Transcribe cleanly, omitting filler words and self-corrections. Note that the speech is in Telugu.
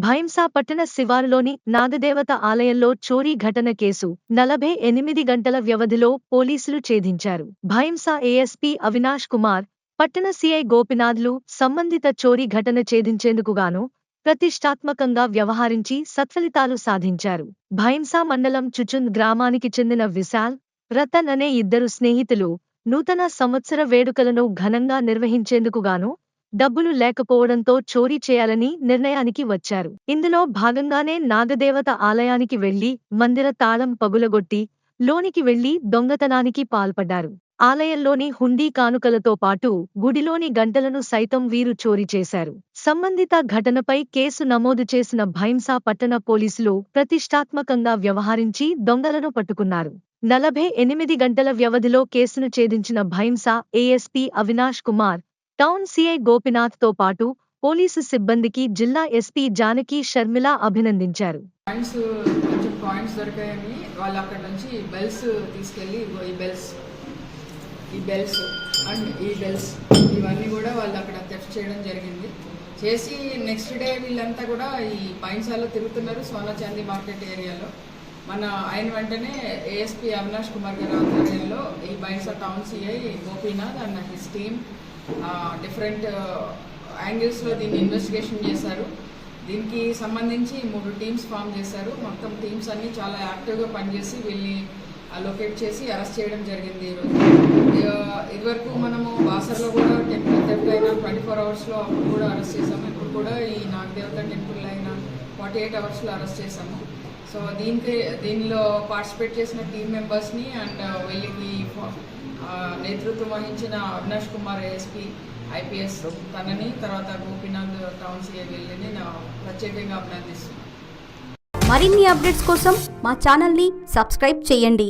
భైంసా పట్టణ శివారులోని నాగదేవత ఆలయంలో చోరీ ఘటన కేసు 48 గంటల వ్యవధిలో పోలీసులు ఛేదించారు. భైంసా ఏఎస్పీ అవినాష్ కుమార్, పట్టణ సీఐ గోపినాథ్లు సంబంధిత చోరీ ఘటన ఛేదించేందుకుగాను ప్రతిష్టాత్మకంగా వ్యవహరించి సత్ఫలితాలు సాధించారు. భైంసా మండలం చుచుంద్ గ్రామానికి చెందిన విశాల్, రతన్ అనే ఇద్దరు స్నేహితులు నూతన సంవత్సర వేడుకలను ఘనంగా నిర్వహించేందుకుగాను డబ్బులు లేకపోవడంతో చోరీ చేయాలని నిర్ణయానికి వచ్చారు. ఇందులో భాగంగానే నాగదేవత ఆలయానికి వెళ్లి మందిర తాళం పగులగొట్టి లోనికి వెళ్లి దొంగతనానికి పాల్పడ్డారు. ఆలయంలోని హుండీ కానుకలతో పాటు గుడిలోని గంటలను సైతం వీరు చోరీ చేశారు. సంబంధిత ఘటనపై కేసు నమోదు చేసిన భైంసా పట్టణ పోలీసులు ప్రతిష్టాత్మకంగా వ్యవహరించి దొంగలను పట్టుకున్నారు. 48 గంటల వ్యవధిలో కేసును ఛేదించిన Bhainsa ASP Avinash Kumar, town CI Gopinath తో పాటు పోలీసు సిబ్బందికి జిల్లా ఎస్పీ జానకి షర్మిల అభినందించారు. కాయిన్స్ దొరికాయని వాళ్ళు అక్కడ నుంచి బెల్స్ తీసుకెళ్లి ఈ బెల్స్ ఇవన్నీ కూడా వాళ్ళు అక్కడ థెఫ్ట్ చేయడం జరిగింది. చేసి నెక్స్ట్ డే వీళ్ళంతా కూడా ఈ పైన్సాలో తిరుగుతున్నారు సోనా చాందీ మార్కెట్ ఏరియాలో. అయిన వెంటనే ఏఎస్పీ అవినాష్ కుమార్ గారి ఆధ్వర్యంలో ఈ Bhainsa town CI Gopinath and his team different యాంగిల్స్లో దీన్ని ఇన్వెస్టిగేషన్ చేశారు. దీనికి సంబంధించి 3 టీమ్స్ ఫామ్ చేశారు. మొత్తం టీమ్స్ అన్నీ చాలా యాక్టివ్గా పనిచేసి వీళ్ళని లొకేట్ చేసి అరెస్ట్ చేయడం జరిగింది. ఇదివరకు మనము బాసర్లో కూడా టెంపుల్ థెఫ్ట్ అయినా 24 అవర్స్లో అప్పుడు కూడా అరెస్ట్ చేసాము. ఇప్పుడు కూడా ఈ నాగదేవత టెంపుల్ అయినా 48 అవర్స్లో అరెస్ట్ చేసాము. సో దీనిలో పార్టిసిపేట్ చేసిన టీమ్ మెంబర్స్ని అండ్ వీళ్ళకి నేతృత్వం వహించిన అవినాష్ కుమార్ ఏఎస్పీ ఐపీఎస్ తనని, తర్వాత గోపీనాథ్ టౌన్ సీఐ వీళ్ళని ప్రత్యేకంగా అభినందిస్తున్నాను. మరిన్ని అప్డేట్స్ కోసం మా ఛానల్ని సబ్స్క్రైబ్ చేయండి.